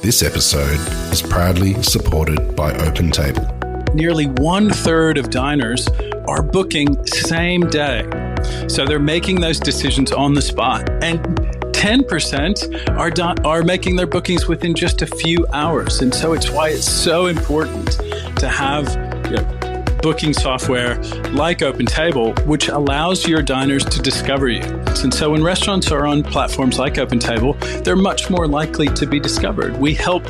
This episode is proudly supported by OpenTable. Nearly 1/3 of diners are booking same day. So they're making those decisions on the spot. And 10% are making their bookings within just a few hours. And so it's why it's so important to have booking software like OpenTable, which allows your diners to discover you. And so when restaurants are on platforms like OpenTable, they're much more likely to be discovered. We help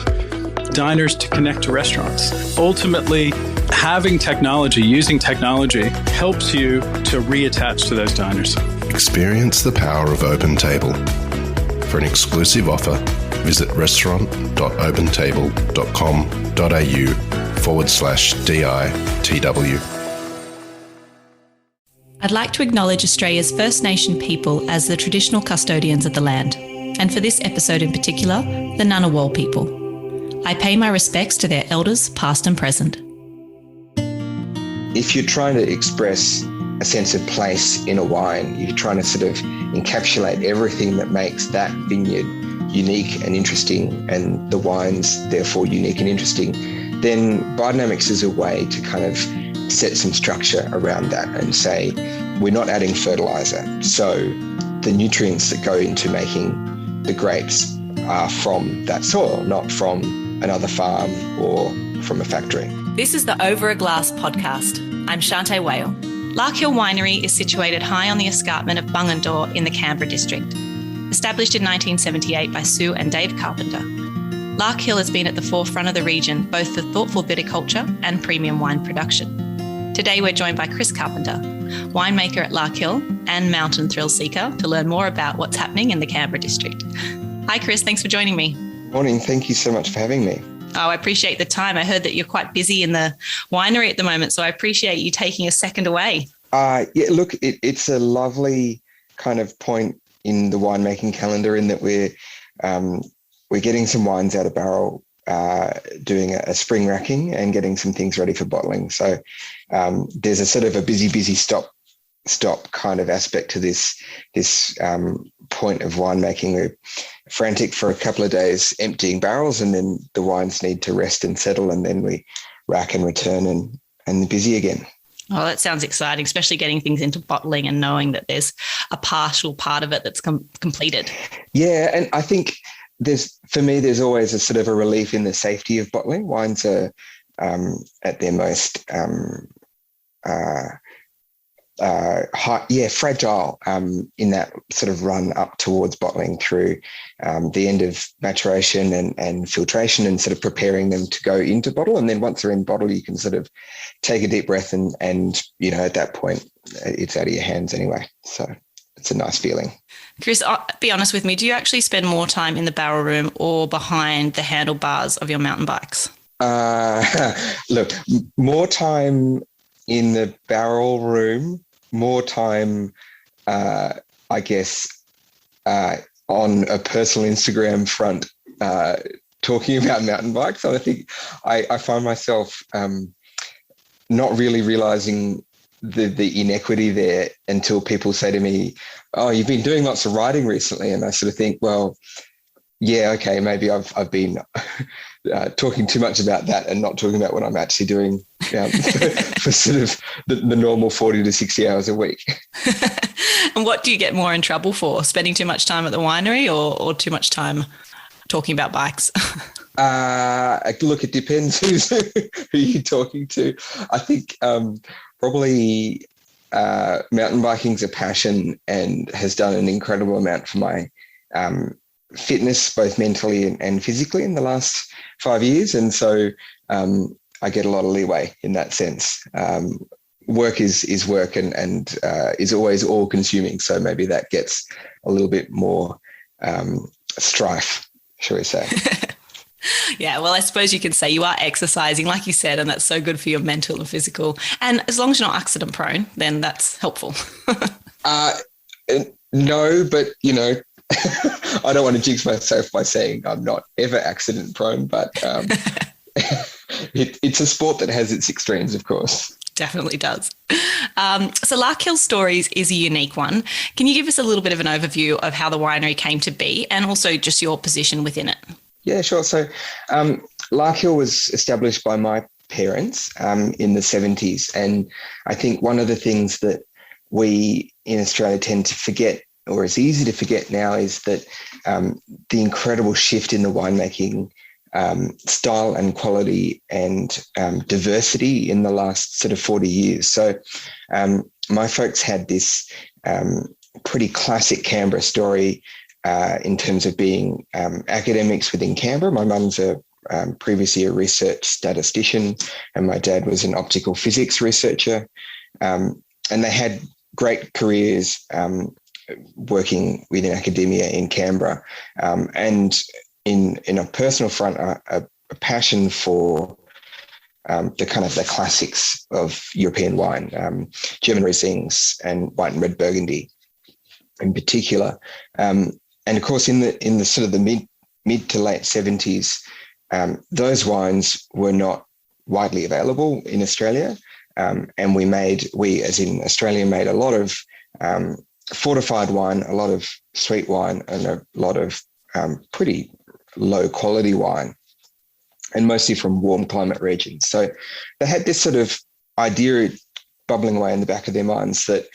diners to connect to restaurants. Ultimately, having technology, using technology, helps you to reattach to those diners. Experience the power of OpenTable. For an exclusive offer, visit restaurant.opentable.com.au/DITW. I'd like to acknowledge Australia's First Nation people as the traditional custodians of the land, and for this episode in particular, the Ngunnawal people. I pay my respects to their elders, past and present. If you're trying to express a sense of place in a wine, you're trying to sort of encapsulate everything that makes that vineyard unique and interesting, and the wines therefore unique and interesting, then biodynamics is a way to kind of set some structure around that and say, we're not adding fertilizer. So the nutrients that go into making the grapes are from that soil, not from another farm or from a factory. This is the Over a Glass podcast. I'm Shanteh, Wale. Lark Hill Winery is situated high on the escarpment of Bungendore in the Canberra district. Established in 1978 by Sue and Dave Carpenter, Lark Hill has been at the forefront of the region, both for thoughtful viticulture and premium wine production. Today we're joined by Chris Carpenter, winemaker at Lark Hill and mountain thrill seeker, to learn more about what's happening in the Canberra district. Hi Chris, thanks for joining me. Morning, thank you so much for having me. Oh, I appreciate the time. I heard that you're quite busy in the winery at the moment, so I appreciate you taking a second away. Look, it's a lovely kind of point in the winemaking calendar in that we're getting some wines out of barrel, doing a spring racking and getting some things ready for bottling. So there's a sort of a busy stop kind of aspect to this point of winemaking. We're frantic for a couple of days emptying barrels, and then the wines need to rest and settle, and then we rack and return and busy again. Oh, that sounds exciting, especially getting things into bottling and knowing that there's a partial part of it that's completed. Yeah, and I think there's always a sort of a relief in the safety of bottling. Wines are at their most fragile in that sort of run up towards bottling through the end of maturation and filtration and sort of preparing them to go into bottle. And then once they're in bottle, you can sort of take a deep breath and at that point, it's out of your hands anyway. So it's a nice feeling. Chris, be honest with me. Do you actually spend more time in the barrel room or behind the handlebars of your mountain bikes? Look, more time in the barrel room, more time, I guess, on a personal Instagram front, talking about mountain bikes. So I think I find myself not really realizing the inequity there until people say to me, oh, you've been doing lots of riding recently. And I sort of think, well, yeah, okay, maybe I've been talking too much about that and not talking about what I'm actually doing for sort of the normal 40 to 60 hours a week. And what do you get more in trouble for? Spending too much time at the winery or too much time talking about bikes? Look, it depends who you're talking to. I think probably mountain biking's a passion and has done an incredible amount for my fitness, both mentally and physically, in the last 5 years. And so I get a lot of leeway in that sense. Work is work and is always all consuming. So maybe that gets a little bit more strife, shall we say. Yeah, well, I suppose you can say you are exercising, like you said, and that's so good for your mental and physical. And as long as you're not accident prone, then that's helpful. No, but, I don't want to jinx myself by saying I'm not ever accident prone, but it's a sport that has its extremes, of course. Definitely does. So Lark Hill Stories is a unique one. Can you give us a little bit of an overview of how the winery came to be and also just your position within it? Yeah, sure. So Lark Hill was established by my parents in the 70s. And I think one of the things that we in Australia tend to forget, or it's easy to forget now, is that the incredible shift in the winemaking style and quality and diversity in the last sort of 40 years. So my folks had this pretty classic Canberra story in terms of being academics within Canberra. My mum's previously a research statistician, and my dad was an optical physics researcher. And they had great careers working within academia in Canberra. And in a personal front, a passion for the kind of the classics of European wine, German Rieslings and white and red Burgundy in particular. And of course, in the sort of the mid to late 70s, those wines were not widely available in Australia. And we as in Australia made a lot of fortified wine, a lot of sweet wine, and a lot of pretty low quality wine, and mostly from warm climate regions. So they had this sort of idea bubbling away in the back of their minds that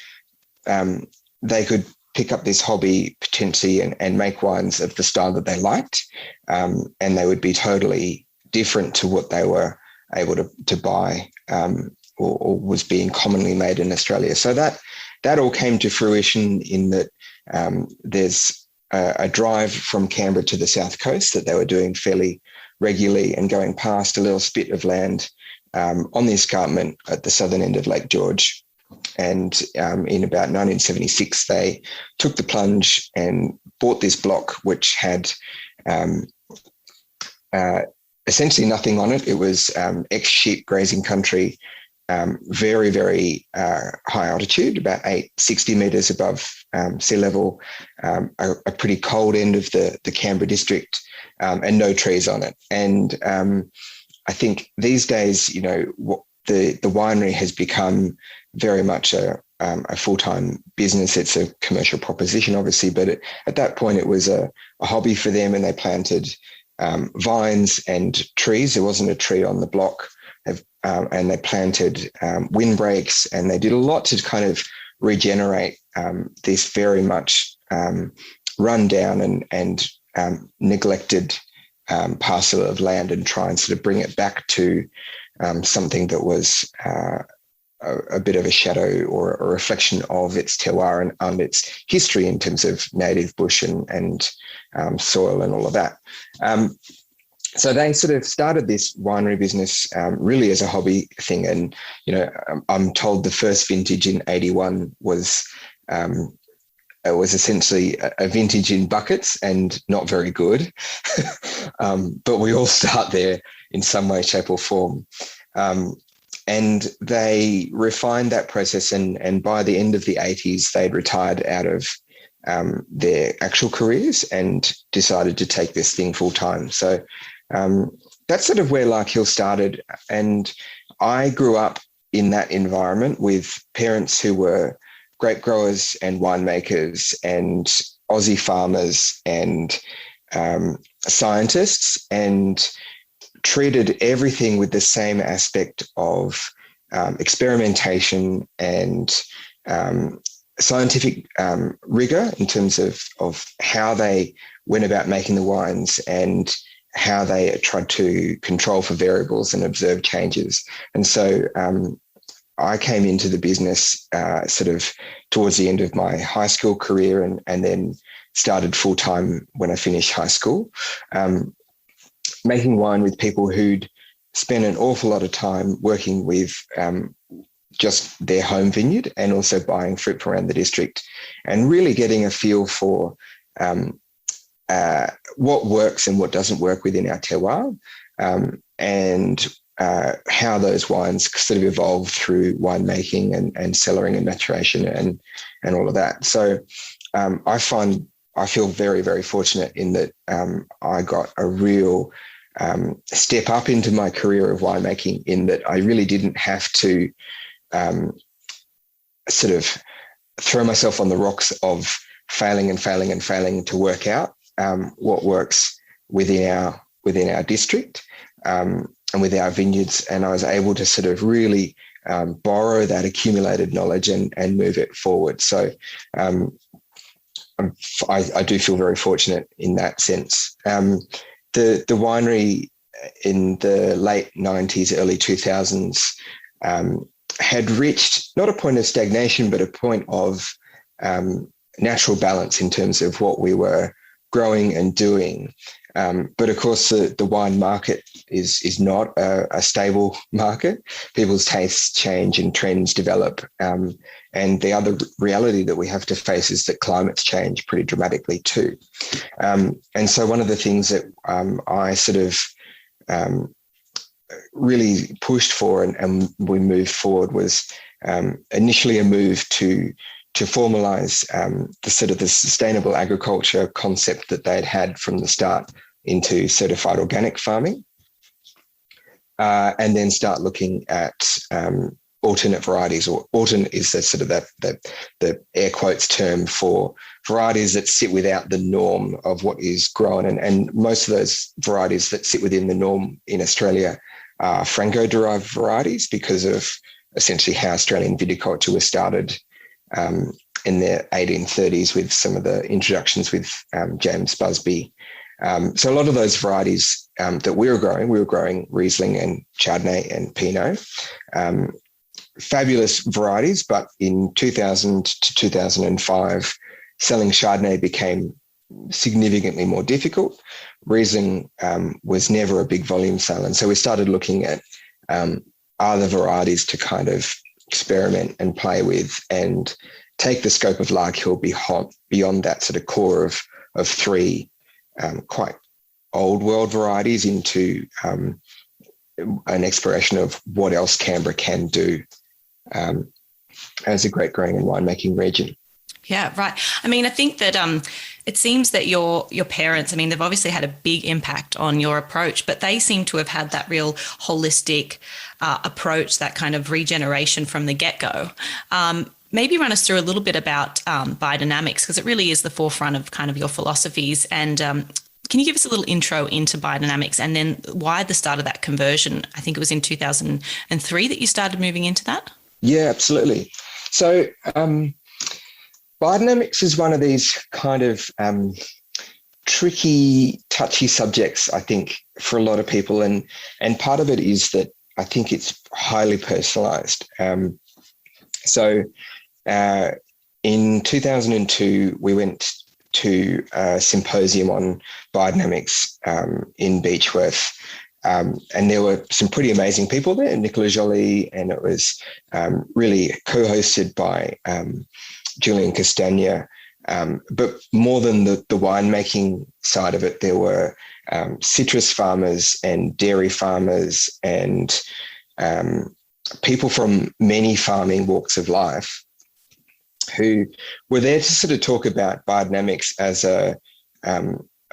they could pick up this hobby potentially and make wines of the style that they liked, and they would be totally different to what they were able to buy or was being commonly made in Australia. So that all came to fruition in that there's a drive from Canberra to the south coast that they were doing fairly regularly, and going past a little spit of land on the escarpment at the southern end of Lake George. And in about 1976, they took the plunge and bought this block, which had essentially nothing on it. It was ex-sheep grazing country, very, very high altitude, about 860 metres above sea level, a pretty cold end of the Canberra district, and no trees on it. And I think these days, the winery has become very much a full-time business. It's a commercial proposition, obviously, but at that point it was a hobby for them, and they planted vines and trees. There wasn't a tree on the block, and they planted windbreaks, and they did a lot to kind of regenerate this very much run down and neglected parcel of land, and try and sort of bring it back to something that was a bit of a shadow or a reflection of its terroir and its history in terms of native bush and soil and all of that. So they sort of started this winery business really as a hobby thing. And, I'm told the first vintage in 81 was essentially a vintage in buckets and not very good. But we all start there in some way, shape or form. And they refined that process, and by the end of the 80s, they'd retired out of their actual careers and decided to take this thing full time. So that's sort of where Lark Hill started. And I grew up in that environment with parents who were grape growers and winemakers and Aussie farmers and scientists, and treated everything with the same aspect of experimentation and scientific rigor in terms of how they went about making the wines and how they tried to control for variables and observe changes. And so I came into the business sort of towards the end of my high school career, and then started full-time when I finished high school, making wine with people who'd spent an awful lot of time working with just their home vineyard and also buying fruit from around the district, and really getting a feel for what works and what doesn't work within our terroir, and how those wines sort of evolve through winemaking and cellaring and maturation and all of that. So I feel very, very fortunate in that I got a real step up into my career of winemaking, in that I really didn't have to sort of throw myself on the rocks of failing to work out what works within our district and with our vineyards, and I was able to sort of really borrow that accumulated knowledge and move it forward. So I do feel very fortunate in that sense. The winery in the late 90s, early 2000s had reached not a point of stagnation, but a point of natural balance in terms of what we were growing and doing. But of course, the wine market is not a stable market. People's tastes change and trends develop. And the other reality that we have to face is that climates change pretty dramatically too. And so one of the things that I sort of really pushed for and we moved forward was initially a move to formalise the sort of the sustainable agriculture concept that they'd had from the start into certified organic farming, and then start looking at alternate varieties, or alternate is the sort of the air quotes term for varieties that sit without the norm of what is grown. And most of those varieties that sit within the norm in Australia are Franco-derived varieties because of essentially how Australian viticulture was started in the 1830s with some of the introductions with James Busby. So a lot of those varieties that we were growing Riesling and Chardonnay and Pinot, fabulous varieties, but in 2000 to 2005, selling Chardonnay became significantly more difficult. Riesling was never a big volume sale. And so we started looking at other varieties to kind of experiment and play with and take the scope of Lark Hill beyond that sort of core of three quite old world varieties into an exploration of what else Canberra can do as a great growing and winemaking region. Yeah, right. I mean, I think that it seems that your parents, I mean, they've obviously had a big impact on your approach, but they seem to have had that real holistic approach, that kind of regeneration from the get-go. Maybe run us through a little bit about biodynamics, because it really is the forefront of kind of your philosophies. And can you give us a little intro into biodynamics and then why the start of that conversion? I think it was in 2003 that you started moving into that? Yeah, absolutely. So biodynamics is one of these kind of tricky, touchy subjects, I think, for a lot of people. And part of it is that I think it's highly personalized. So in 2002, we went to a symposium on biodynamics in Beechworth. And there were some pretty amazing people there, Nicola Joly, and it was really co-hosted by Julian Castagna. But more than the winemaking side of it, there were citrus farmers and dairy farmers and people from many farming walks of life who were there to sort of talk about biodynamics as a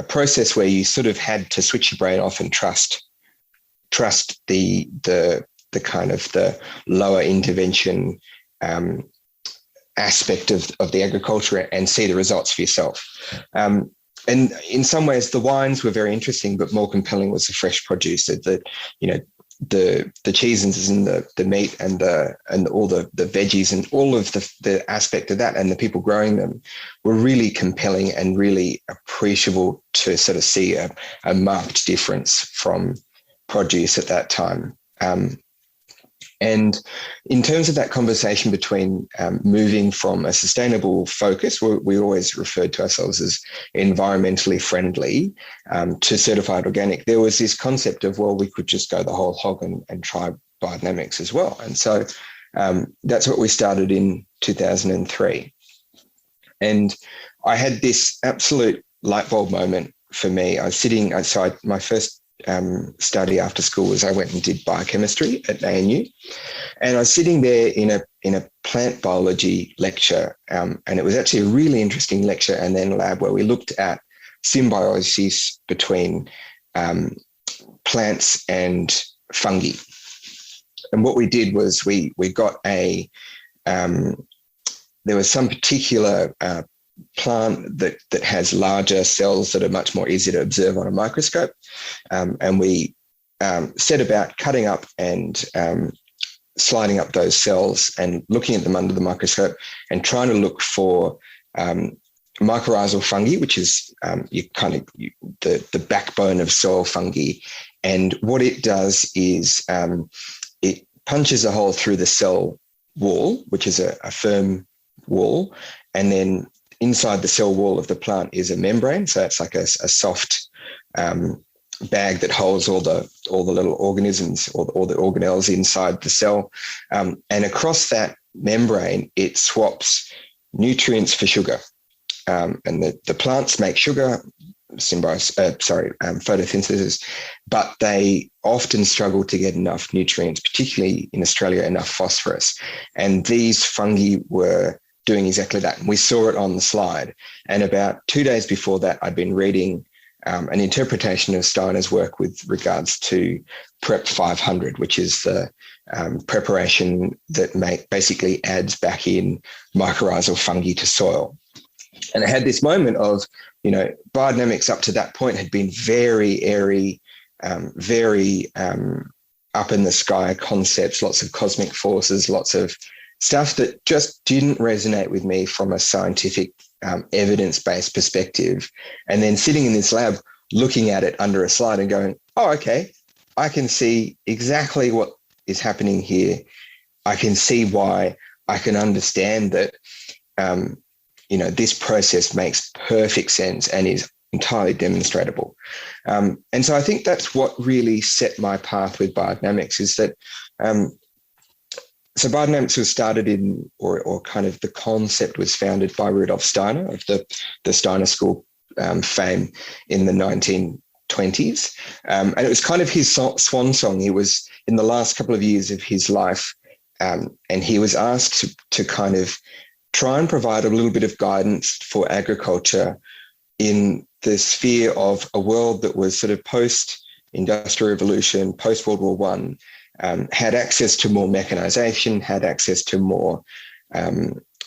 process where you sort of had to switch your brain off and trust the kind of the lower intervention aspect of the agriculture and see the results for yourself. And in some ways, the wines were very interesting, but more compelling was the fresh produce. That the cheeses and the meat and all the veggies and all of the aspect of that and the people growing them were really compelling and really appreciable to sort of see a marked difference from produce at that time. And in terms of that conversation between moving from a sustainable focus, we always referred to ourselves as environmentally friendly, to certified organic, there was this concept of, well, we could just go the whole hog and try biodynamics as well. And so that's what we started in 2003. And I had this absolute light bulb moment for me. I was sitting outside my first study after school was I went and did biochemistry at ANU, and I was sitting there in a plant biology lecture, and it was actually a really interesting lecture and then lab where we looked at symbiosis between plants and fungi. And what we did was we got there was some particular plant that has larger cells that are much more easy to observe on a microscope. And we set about cutting up and sliding up those cells and looking at them under the microscope and trying to look for mycorrhizal fungi, which is the backbone of soil fungi. And what it does is it punches a hole through the cell wall, which is a firm wall, and then inside the cell wall of the plant is a membrane. So it's like a soft bag that holds all the little organisms or the organelles inside the cell. And across that membrane, it swaps nutrients for sugar. And the plants make sugar, photosynthesis, but they often struggle to get enough nutrients, particularly in Australia, enough phosphorus. And these fungi were doing exactly that. And we saw it on the slide. And about 2 days before that, I'd been reading an interpretation of Steiner's work with regards to Prep 500, which is the preparation that basically adds back in mycorrhizal fungi to soil. And it had this moment of, biodynamics up to that point had been very airy, very up in the sky concepts, lots of cosmic forces, lots of stuff that just didn't resonate with me from a scientific evidence-based perspective. And then sitting in this lab, looking at it under a slide and going, oh, okay, I can see exactly what is happening here. I can see why. I can understand that, this process makes perfect sense and is entirely demonstrable. And so I think that's what really set my path with biodynamics, is that so biodynamics was started in, or kind of the concept was founded by Rudolf Steiner of the Steiner School fame in the 1920s. And it was kind of his swan song. He was in the last couple of years of his life, and he was asked to kind of try and provide a little bit of guidance for agriculture in the sphere of a world that was sort of post-industrial revolution, post-World War I, had access to more mechanization, had access to more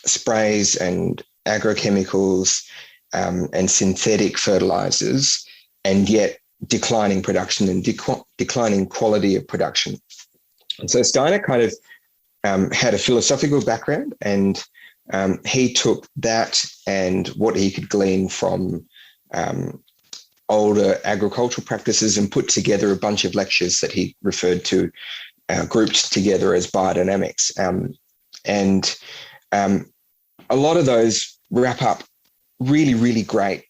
sprays and agrochemicals and synthetic fertilizers, and yet declining production and declining quality of production. And so Steiner kind of had a philosophical background, and he took that and what he could glean from older agricultural practices and put together a bunch of lectures that he referred to, grouped together as biodynamics. And a lot of those wrap up really, really great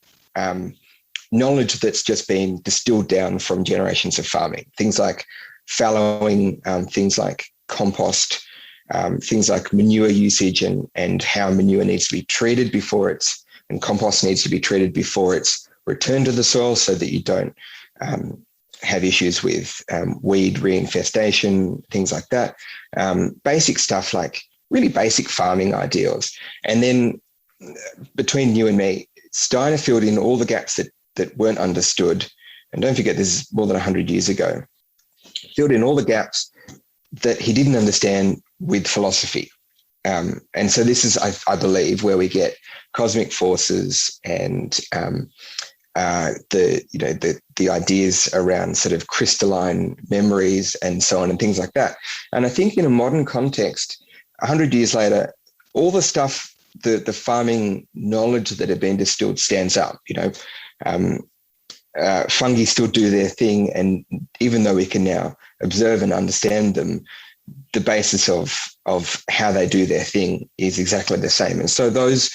knowledge that's just been distilled down from generations of farming. Things like fallowing, things like compost, things like manure usage and how manure needs to be treated before and compost needs to be treated before it's returned to the soil, so that you don't have issues with weed reinfestation, things like that. Basic stuff, like really basic farming ideals. And then between you and me, Steiner filled in all the gaps that weren't understood. And don't forget, this is more than 100 years ago. Filled in all the gaps that he didn't understand with philosophy. And so this is, I believe, where we get cosmic forces and the ideas around sort of crystalline memories and so on and things like that. And I think in a modern context, 100 years later, all the stuff, the farming knowledge that had been distilled stands up. Fungi still do their thing, and even though we can now observe and understand them, the basis of how they do their thing is exactly the same. And so those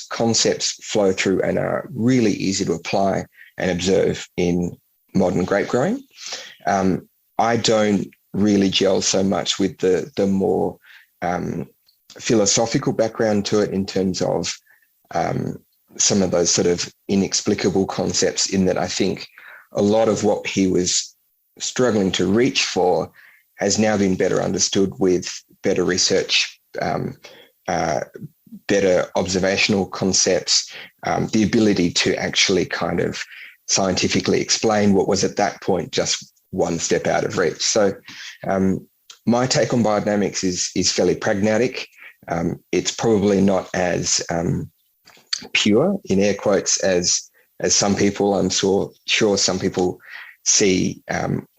concepts flow through and are really easy to apply and observe in modern grape growing. I don't really gel so much with the more philosophical background to it in terms of some of those sort of inexplicable concepts, in that I think a lot of what he was struggling to reach for has now been better understood with better research, better observational concepts, the ability to actually kind of scientifically explain what was at that point just one step out of reach. So my take on biodynamics is fairly pragmatic. It's probably not as pure, in air quotes, as some people, I'm sure some people see,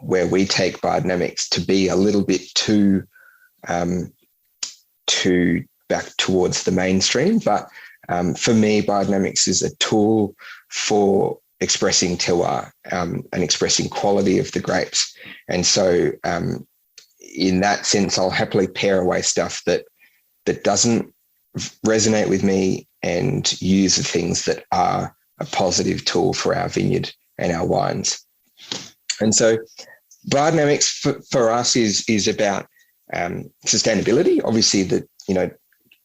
where we take biodynamics to be a little bit too back towards the mainstream. But for me, biodynamics is a tool for expressing terroir and expressing quality of the grapes. And so in that sense, I'll happily pare away stuff that doesn't resonate with me and use the things that are a positive tool for our vineyard and our wines. And so biodynamics for us is about sustainability. Obviously,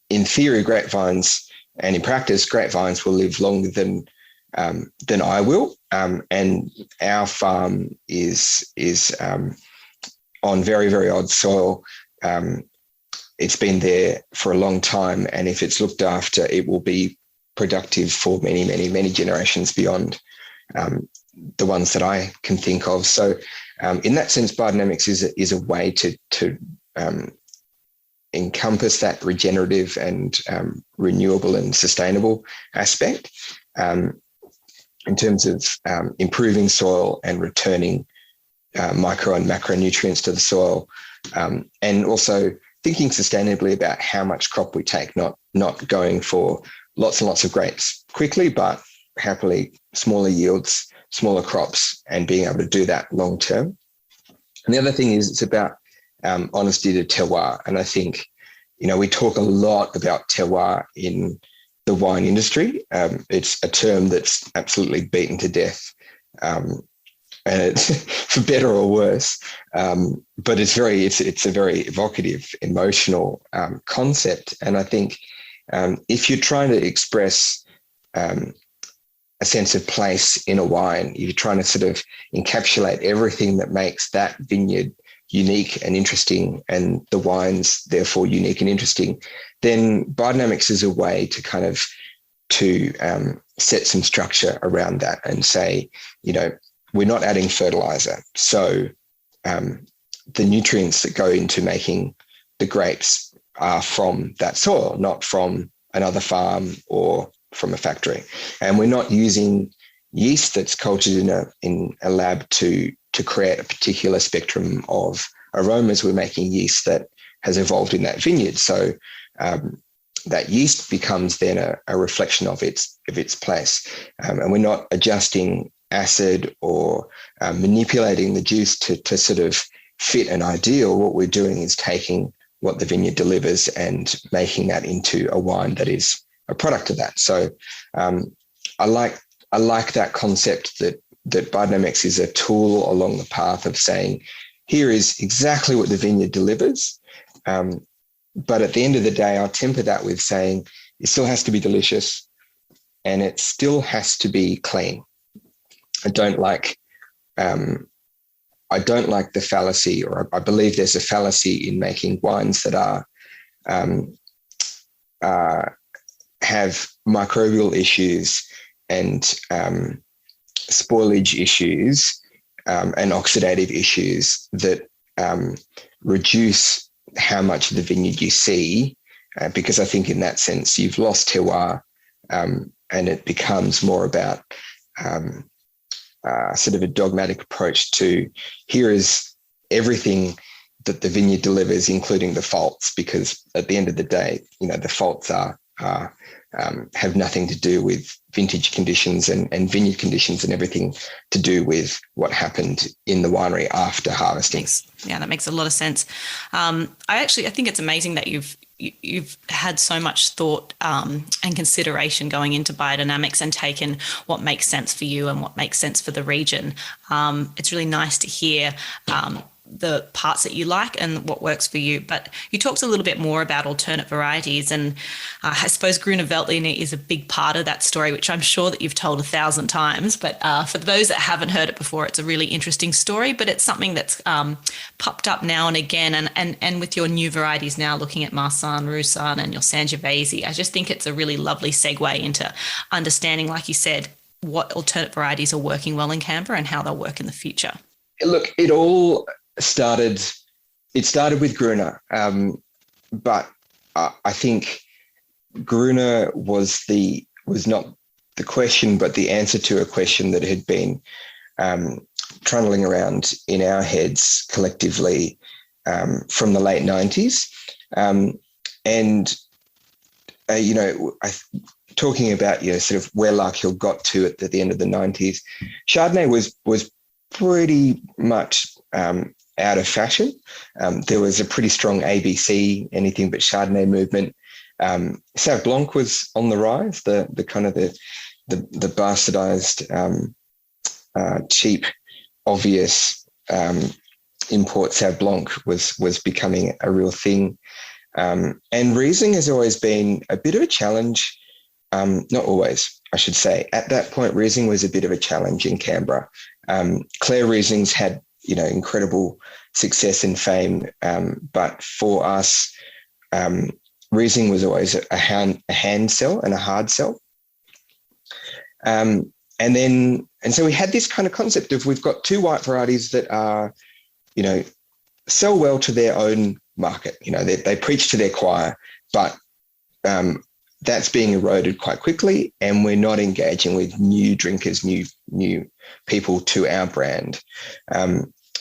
in theory, grapevines, and in practice, grapevines will live longer than I will. And our farm is on very, very odd soil. It's been there for a long time, and if it's looked after, it will be productive for many, many, many generations beyond the ones that I can think of. So in that sense, biodynamics is a way to encompass that regenerative and renewable and sustainable aspect in terms of improving soil and returning micro and macronutrients to the soil, and also thinking sustainably about how much crop we take, not going for lots and lots of grapes quickly, but happily smaller yields, smaller crops, and being able to do that long term. And the other thing is it's about honesty to terroir. And I think, we talk a lot about terroir in the wine industry. It's a term that's absolutely beaten to death, and it's for better or worse. But it's a very evocative, emotional concept. And I think if you're trying to express a sense of place in a wine, you're trying to sort of encapsulate everything that makes that vineyard unique and interesting, and the wines therefore unique and interesting, then biodynamics is a way to kind of set some structure around that and say, we're not adding fertilizer. So the nutrients that go into making the grapes are from that soil, not from another farm or from a factory. And we're not using yeast that's cultured in a lab to create a particular spectrum of aromas. We're making yeast that has evolved in that vineyard. So that yeast becomes then a reflection of its place. And we're not adjusting acid or manipulating the juice to sort of fit an ideal. What we're doing is taking what the vineyard delivers and making that into a wine that is a product of that. So I like that concept that biodynamics is a tool along the path of saying, here is exactly what the vineyard delivers. But at the end of the day, I'll temper that with saying it still has to be delicious and it still has to be clean. I don't like the fallacy, or I believe there's a fallacy in making wines that have microbial issues and spoilage issues and oxidative issues that reduce how much of the vineyard you see, because I think in that sense you've lost terroir, and it becomes more about sort of a dogmatic approach to here is everything that the vineyard delivers, including the faults, because at the end of the day, the faults have nothing to do with vintage conditions and vineyard conditions, and everything to do with what happened in the winery after harvesting. Yeah, that makes a lot of sense. I think it's amazing that you've had so much thought and consideration going into biodynamics and taken what makes sense for you and what makes sense for the region. It's really nice to hear the parts that you like and what works for you. But you talked a little bit more about alternate varieties, and I suppose Grüner Veltliner is a big part of that story, which I'm sure that you've told 1,000 times. But for those that haven't heard it before, it's a really interesting story, but it's something that's popped up now and again. And with your new varieties now, looking at Marsanne, Roussanne and your Sangiovese, I just think it's a really lovely segue into understanding, like you said, what alternate varieties are working well in Canberra and how they'll work in the future. Look, it started with Gruner, but I think Gruner was the was not the question, but the answer to a question that had been trundling around in our heads collectively from the late 90s. Talking about, sort of where Lark Hill got to at the end of the 90s, Chardonnay was pretty much out of fashion. There was a pretty strong ABC, anything but Chardonnay movement. Sauv Blanc was on the rise, the bastardized, cheap, obvious import Sauv Blanc was becoming a real thing. And Riesling has always been a bit of a challenge. Not always, I should say. At that point, Riesling was a bit of a challenge in Canberra. Clare Riesling's had, incredible success and fame. But for us, Riesling was always a hand sell and a hard sell. And so we had this kind of concept of, we've got two white varieties that are, sell well to their own market. They preach to their choir, but that's being eroded quite quickly, and we're not engaging with new drinkers, new people to our brand.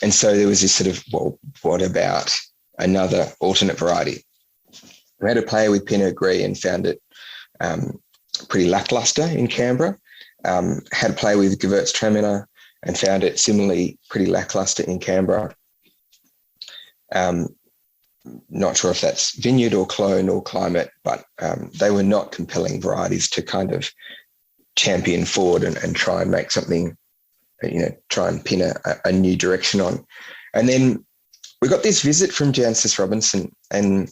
And so there was this sort of, well, what about another alternate variety? We had a play with Pinot Gris and found it pretty lackluster in Canberra. Had a play with Gewürztraminer and found it similarly pretty lackluster in Canberra. Not sure if that's vineyard or clone or climate, but they were not compelling varieties to kind of champion forward and try and make something, try and pin a new direction on. And then we got this visit from Jancis Robinson, and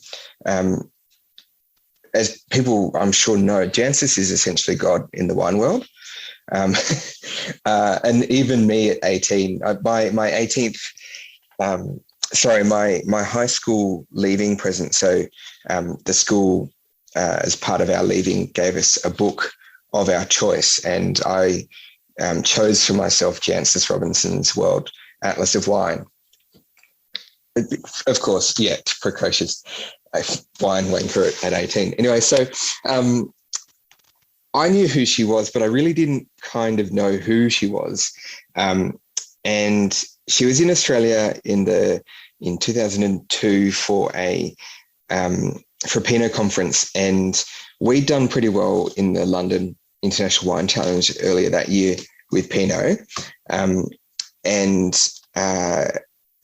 as people I'm sure know, Jancis is essentially God in the wine world. And even me at 18, my 18th, my high school leaving present. So the school, as part of our leaving, gave us a book of our choice, and I chose for myself Jancis Robinson's World Atlas of Wine. Of course, precocious wine wanker at 18. Anyway, so I knew who she was, but I really didn't kind of know who she was. And she was in Australia in 2002 for a Pinot conference, and we'd done pretty well in the London International Wine Challenge earlier that year with Pinot.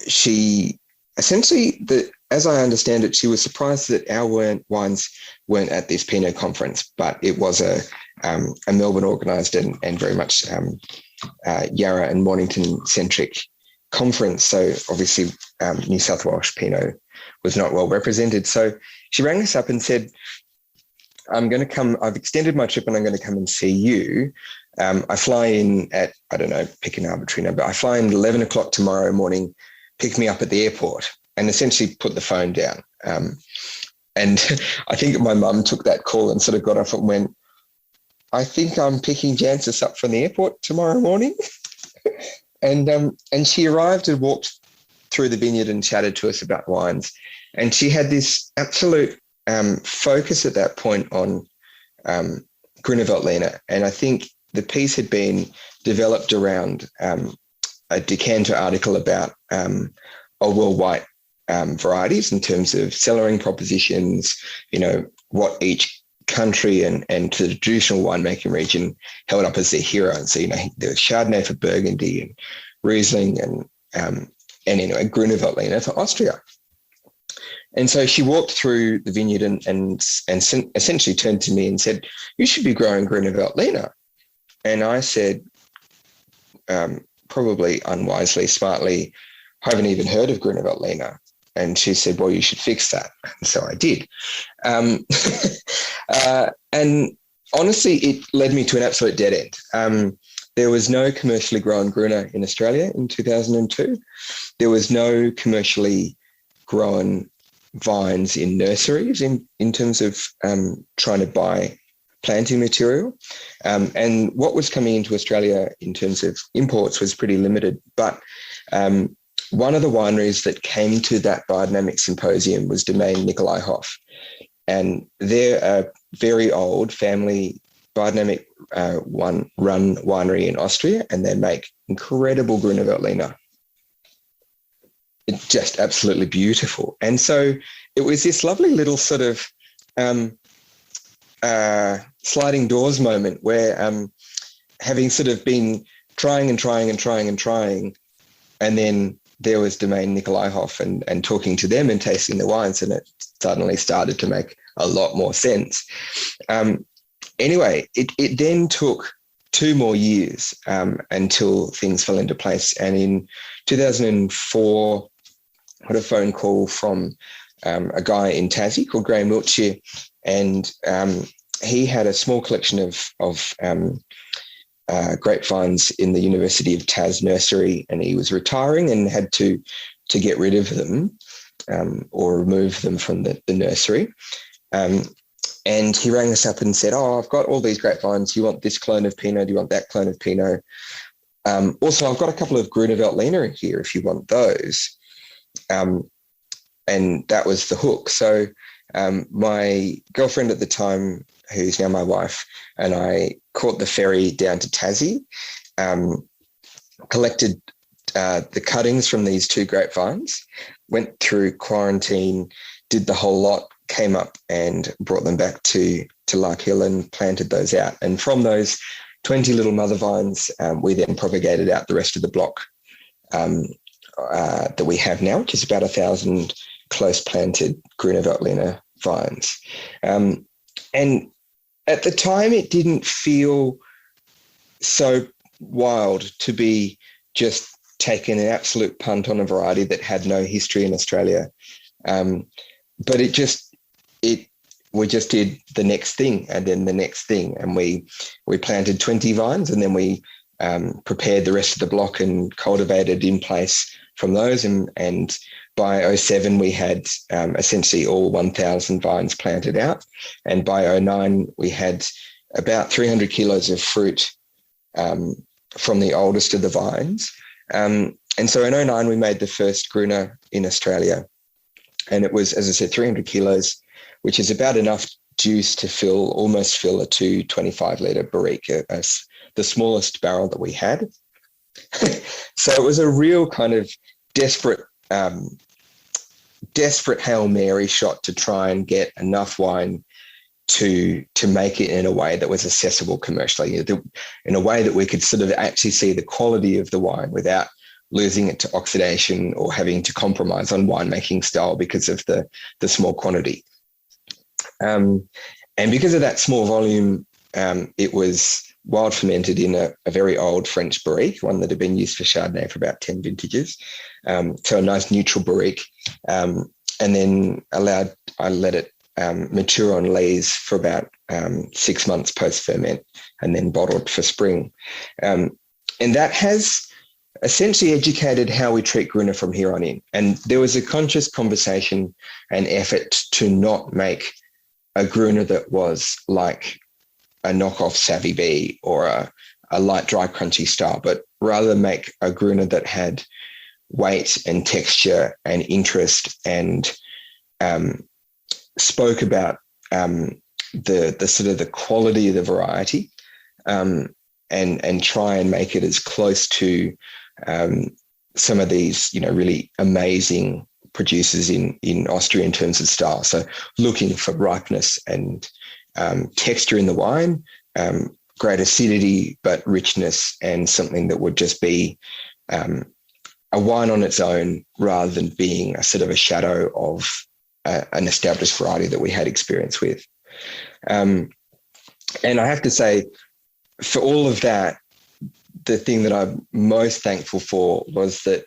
She essentially, as I understand it, she was surprised that our wines weren't at this Pinot conference, but it was a Melbourne organised and very much Yarra and Mornington centric conference. So obviously New South Wales Pinot was not well represented. So she rang us up and said, I'm going to come, I've extended my trip and I'm going to come and see you. I fly in at, I don't know, pick an arbitrary number. I fly in at 11 o'clock tomorrow morning, pick me up at the airport, and essentially put the phone down. And I think my mum took that call and sort of got off and went, I think I'm picking Jancis up from the airport tomorrow morning. And she arrived and walked through the vineyard and chatted to us about wines. And she had this absolute focus at that point on Grüne And I think the piece had been developed around a decanter article about old world white varieties in terms of cellaring propositions, what each country and to the traditional winemaking region held up as their hero. And so, there was Chardonnay for Burgundy and Riesling and anyway, Grüne for Austria. And so she walked through the vineyard and essentially turned to me and said, you should be growing Grüne. And I said, probably unwisely, smartly, I haven't even heard of Grüne. And she said, well, you should fix that. And so I did. And honestly, it led me to an absolute dead end. There was no commercially grown Grüne in Australia in 2002. There was no commercially grown vines in nurseries in terms of trying to buy planting material. And what was coming into Australia in terms of imports was pretty limited. But one of the wineries that came to that biodynamic symposium was Domaine Nikolai Hoff. And they're a very old family biodynamic run winery in Austria, and they make incredible Grüne Veltliner. It's just absolutely beautiful. And so it was this lovely little sort of sliding doors moment where having sort of been trying, and then there was Domaine Nikolaihoff and talking to them and tasting the wines, and it suddenly started to make a lot more sense. Anyway, it then took 2 more years until things fell into place. And in 2004, I had a phone call from a guy in Tassie called Graham Wiltshire, and he had a small collection of grapevines in the University of Tas nursery, and he was retiring and had to get rid of them or remove them from the nursery. And he rang us up and said, "Oh, I've got all these grapevines. Do you want this clone of Pinot? Do you want that clone of Pinot? Also, I've got a couple of Grüne Veltliner here if you want those." And that was the hook. So my girlfriend at the time, who's now my wife, and I caught the ferry down to Tassie, collected the cuttings from these 2 grapevines, went through quarantine, did the whole lot, came up and brought them back to Lark Hill and planted those out. And from those 20 little mother vines, we then propagated out the rest of the block that we have now, which is about 1,000 close planted Grüne Veltliner vines. And at the time, it didn't feel so wild to be just taking an absolute punt on a variety that had no history in Australia. But we just did the next thing and then the next thing. And we planted 20 vines, and then we prepared the rest of the block and cultivated in place from those. And by 2007, we had essentially all 1,000 vines planted out. And by 2009, we had about 300 kilos of fruit from the oldest of the vines. And so in 2009, we made the first Grüne in Australia. And it was, as I said, 300 kilos, which is about enough juice to almost fill a 225-litre barrique, the smallest barrel that we had. So it was a real kind of desperate Hail Mary shot to try and get enough wine to make it in a way that was accessible commercially, in a way that we could sort of actually see the quality of the wine without losing it to oxidation or having to compromise on winemaking style because of the small quantity. And because of that small volume, it was wild fermented in a very old French barrique, one that had been used for Chardonnay for about 10 vintages. So a nice neutral barrique. And then I let it mature on lees for about 6 months post-ferment, and then bottled for spring. And that has essentially educated how we treat Grüne from here on in. And there was a conscious conversation and effort to not make a Grüne that was like a knockoff Savvy Bee or a light, dry, crunchy style, but rather make a Grüne that had weight and texture and interest and spoke about the sort of the quality of the variety, and try and make it as close to some of these, really amazing producers in Austria in terms of style. So looking for ripeness and texture in the wine, great acidity, but richness, and something that would just be a wine on its own rather than being a sort of a shadow of an established variety that we had experience with. And I have to say, for all of that, the thing that I'm most thankful for was that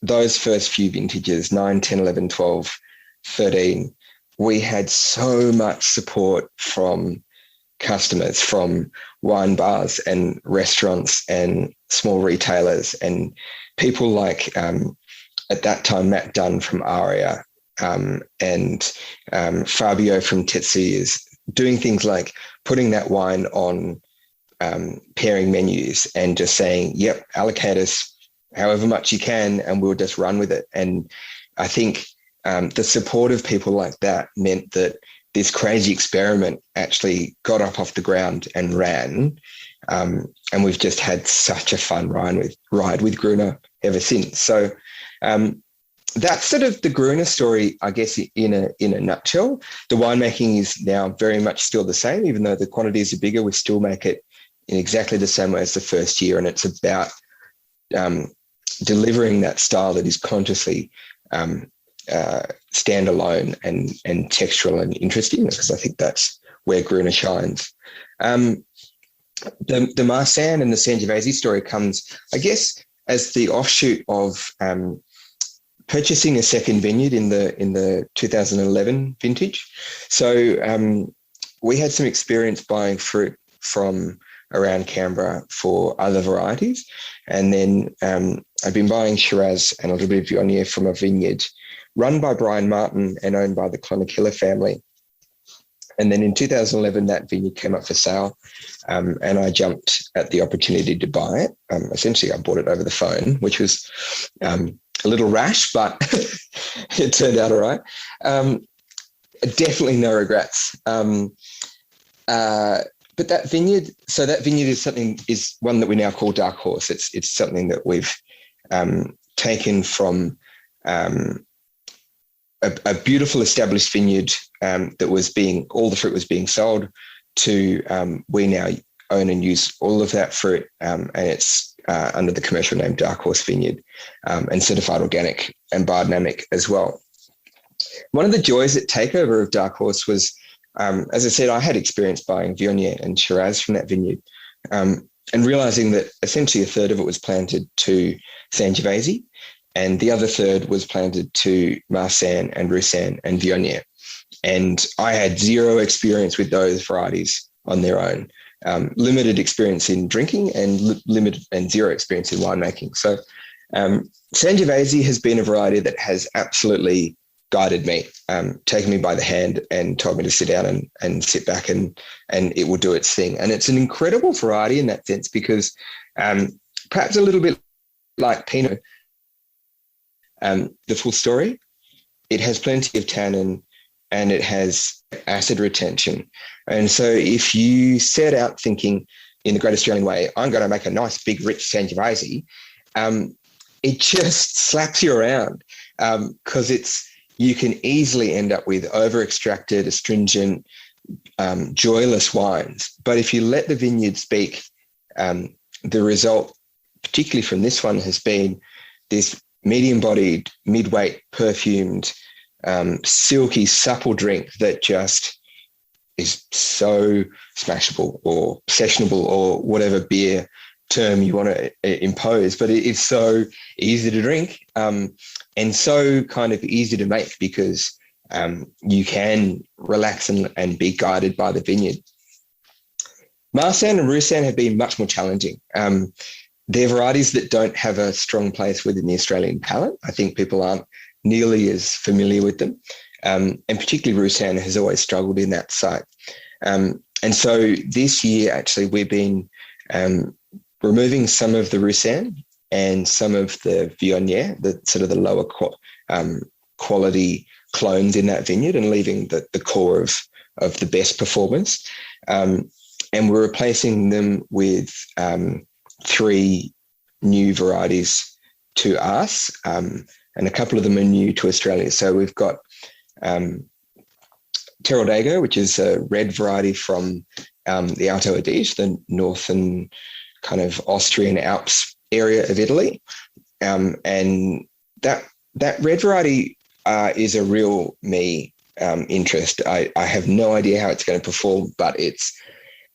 those first few vintages, 9, 10, 11, 12, 13, we had so much support from customers, from wine bars and restaurants and small retailers and people like, at that time, Matt Dunn from Aria and Fabio from Tetsu is doing things like putting that wine on pairing menus and just saying, yep, allocate us however much you can and we'll just run with it. And I think the support of people like that meant that this crazy experiment actually got up off the ground and ran. And we've just had such a fun ride with Gruner ever since. So that's sort of the Gruner story, I guess, in a nutshell. The winemaking is now very much still the same, even though the quantities are bigger. We still make it in exactly the same way as the first year, and it's about delivering that style that is consciously standalone and textural and interesting, because I think that's where Gruner shines. The Marsanne and the Sangiovese story comes, I guess, as the offshoot of purchasing a second vineyard in the 2011 vintage. So we had some experience buying fruit from around Canberra for other varieties, and then I've been buying Shiraz and a little bit of Viognier from a vineyard run by Brian Martin and owned by the Clonakilla family. And then in 2011, that vineyard came up for sale, and I jumped at the opportunity to buy it. Essentially, I bought it over the phone, which was a little rash, but it turned out all right. Definitely no regrets. But that vineyard is one that we now call Dark Horse. It's something that we've taken from a beautiful established vineyard that was all the fruit was being sold to, we now own and use all of that fruit, and it's under the commercial name Dark Horse Vineyard, and certified organic and biodynamic as well. One of the joys at takeover of Dark Horse was, as I said, I had experience buying Viognier and Shiraz from that vineyard, and realizing that essentially a third of it was planted to Sangiovese, and the other third was planted to Marsanne and Roussanne and Viognier. And I had zero experience with those varieties on their own, limited experience in drinking and limited and zero experience in winemaking. So Sangiovese has been a variety that has absolutely guided me, taken me by the hand and told me to sit down and sit back and it will do its thing. And it's an incredible variety in that sense, because perhaps a little bit like Pinot, the full story, it has plenty of tannin and it has acid retention. And so if you set out thinking in the Great Australian way, I'm going to make a nice, big, rich Sangiovese, it just slaps you around, because you can easily end up with over-extracted, astringent, joyless wines. But if you let the vineyard speak, the result, particularly from this one, has been this medium-bodied, mid-weight, perfumed, silky, supple drink that just is so smashable or sessionable or whatever beer term you want to impose. But it is so easy to drink, and so kind of easy to make, because you can relax and be guided by the vineyard. Marsanne and Roussanne have been much more challenging. They're varieties that don't have a strong place within the Australian palate. I think people aren't nearly as familiar with them. And particularly Roussanne has always struggled in that site. And so this year, actually, we've been removing some of the Roussanne and some of the Viognier, the sort of the lower quality clones in that vineyard, and leaving the core of the best performance. And we're replacing them with 3 new varieties to us, and a couple of them are new to Australia. So we've got Teroldego, which is a red variety from the Alto Adige, the northern kind of Austrian Alps area of Italy. And that red variety is a real me interest. I have no idea how it's going to perform, but it's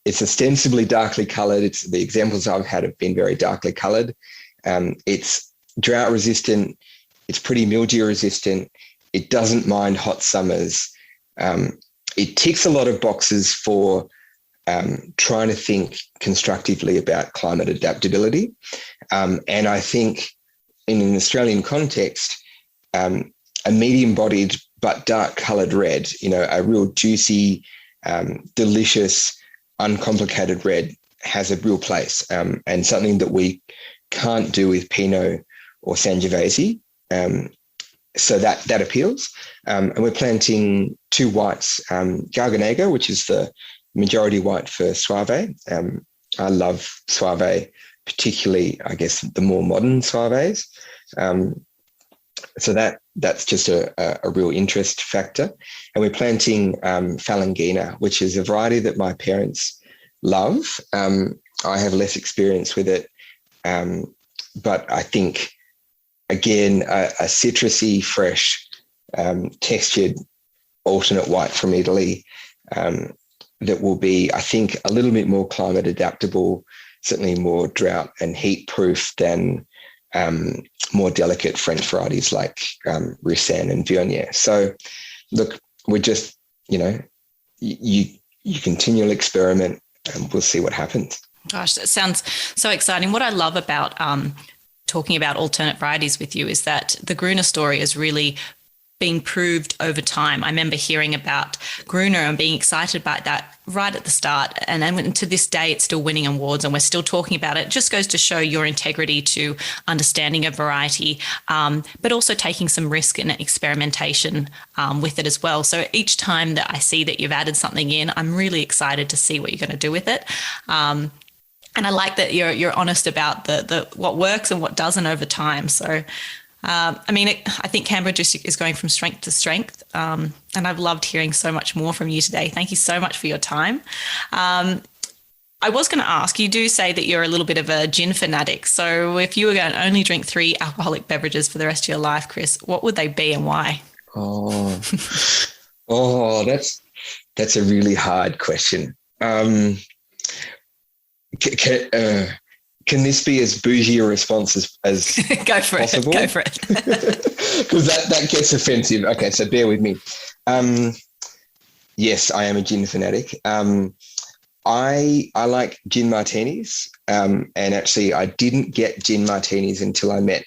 ostensibly darkly coloured. The examples I've had have been very darkly coloured. It's drought resistant. It's pretty mildew resistant. It doesn't mind hot summers. It ticks a lot of boxes for trying to think constructively about climate adaptability. And I think in an Australian context, a medium-bodied but dark-coloured red, a real juicy, delicious, uncomplicated red has a real place, and something that we can't do with Pinot or Sangiovese. so that appeals. And we're planting 2 whites, Garganega, which is the majority white for Soave. I love Soave, particularly, I guess, the more modern Soaves. So that's just a real interest factor. And we're planting Falangina, which is a variety that my parents love. I have less experience with it, but I think, again, a citrusy, fresh, textured alternate white from Italy that will be, I think, a little bit more climate adaptable, certainly more drought and heat proof than more delicate French varieties like Roussanne and Viognier. So, look, we're just, you continually experiment and we'll see what happens. Gosh, that sounds so exciting. What I love about talking about alternate varieties with you is that the Gruner story is really being proved over time. I remember hearing about Gruner and being excited about that right at the start. And then to this day, it's still winning awards and we're still talking about it. It just goes to show your integrity to understanding a variety, but also taking some risk and experimentation with it as well. So each time that I see that you've added something in, I'm really excited to see what you're going to do with it. And I like that you're honest about the what works and what doesn't over time. So I think Canberra District is going from strength to strength, and I've loved hearing so much more from you today. Thank you so much for your time. I was going to ask, you do say that you're a little bit of a gin fanatic. So if you were going to only drink 3 alcoholic beverages for the rest of your life, Chris, what would they be and why? That's a really hard question. Can this be as bougie a response as Go for possible? Go for it. Because that gets offensive. Okay, so bear with me. Yes, I am a gin fanatic. I like gin martinis, and actually I didn't get gin martinis until I met.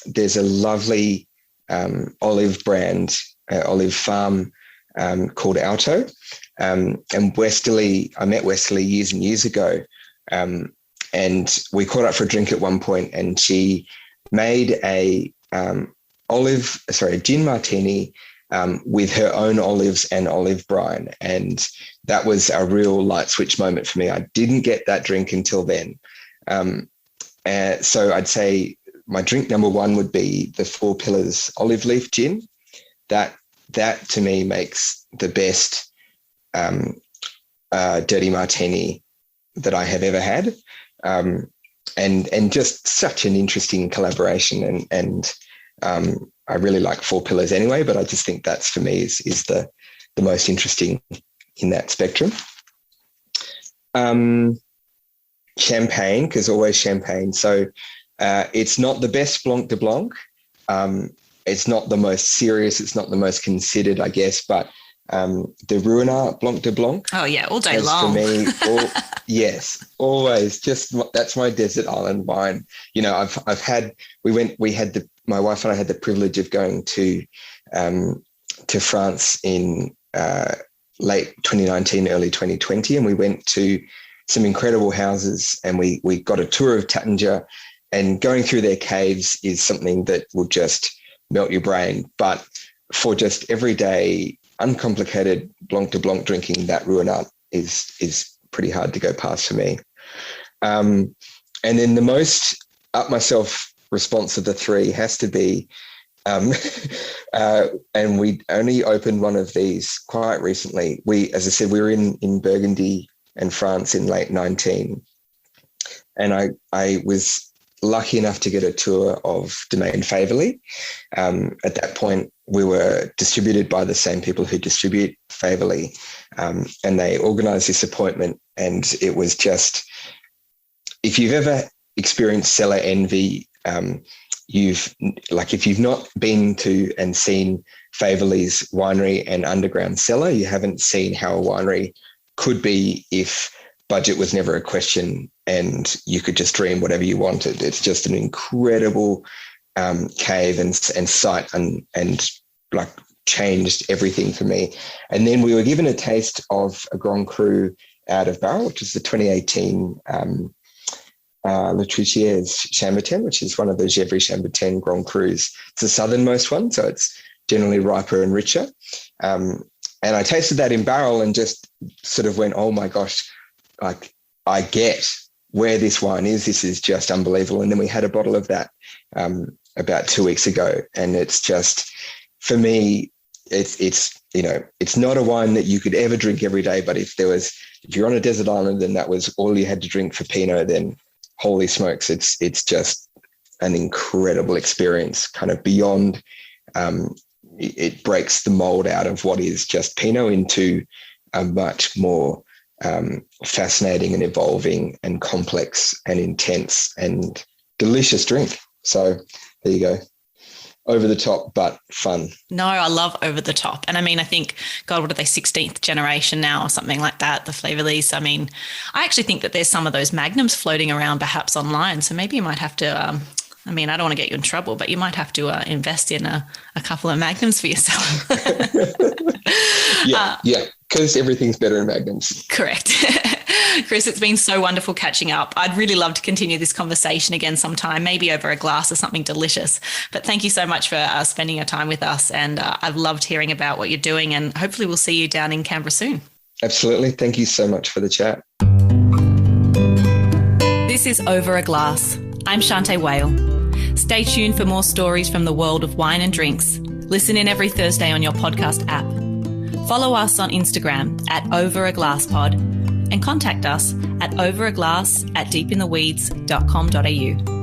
There's a lovely olive brand, olive farm called Alto, and Westerly. I met Westerly years and years ago. And we caught up for a drink at one point, and she made a gin martini with her own olives and olive brine. And that was a real light switch moment for me. I didn't get that drink until then. So I'd say my drink number 1 would be the 4 Pillars olive leaf gin. That to me makes the best dirty martini that I have ever had. And just such an interesting collaboration. And I really like 4 Pillars anyway, but I just think that's, for me, is the most interesting in that spectrum. Champagne, because always champagne. So it's not the best Blanc de Blanc. It's not the most serious. It's not the most considered, I guess, but the Ruinart Blanc de Blanc. Oh yeah, all day long. For me, yes, always. That's my desert island wine. My wife and I had the privilege of going to France in late 2019, early 2020, and we went to some incredible houses, and we got a tour of Taittinger, and going through their caves is something that will just melt your brain. But for just everyday, uncomplicated Blanc de Blanc drinking, that Ruinart is pretty hard to go past for me. And then the most up myself response of the 3 has to be, and we only opened one of these quite recently. As I said, we were in Burgundy and France in late 19, and I was lucky enough to get a tour of Domaine Faverly. At that point, we were distributed by the same people who distribute Faverly, and they organised this appointment. And it was just, if you've ever experienced cellar envy, if you've not been to and seen Faverly's winery and underground cellar, you haven't seen how a winery could be if budget was never a question and you could just dream whatever you wanted. It's just an incredible cave and site, and like changed everything for me. And then we were given a taste of a Grand Cru out of barrel, which is the 2018 Latrutier's Chambertin, which is one of the Gevrey Chambertin Grand Crus. It's the southernmost one, so it's generally riper and richer. And I tasted that in barrel and just sort of went, oh my gosh, like I get where this wine is. This is just unbelievable. And then we had a bottle of that about 2 weeks ago, and it's just, for me, it's not a wine that you could ever drink every day. But if you're on a desert island and that was all you had to drink for Pinot, then holy smokes, it's just an incredible experience, kind of beyond. It breaks the mold out of what is just Pinot into a much more fascinating and evolving and complex and intense and delicious drink. So there you go. Over the top, but fun. No, I love over the top. And I mean, I think, God, what are they, 16th generation now or something like that, the Flavor Lease. I mean, I actually think that there's some of those magnums floating around perhaps online. So maybe you might have to, I mean, I don't want to get you in trouble, but you might have to invest in a couple of magnums for yourself. Yeah, because everything's better in magnums. Correct. Chris, it's been so wonderful catching up. I'd really love to continue this conversation again sometime, maybe over a glass of something delicious. But thank you so much for spending your time with us. And I've loved hearing about what you're doing, and hopefully we'll see you down in Canberra soon. Absolutely. Thank you so much for the chat. This is Over a Glass. I'm Shanteh Wale. Stay tuned for more stories from the world of wine and drinks. Listen in every Thursday on your podcast app. Follow us on Instagram at overaglasspod and contact us at overaglass@deepintheweeds.com.au.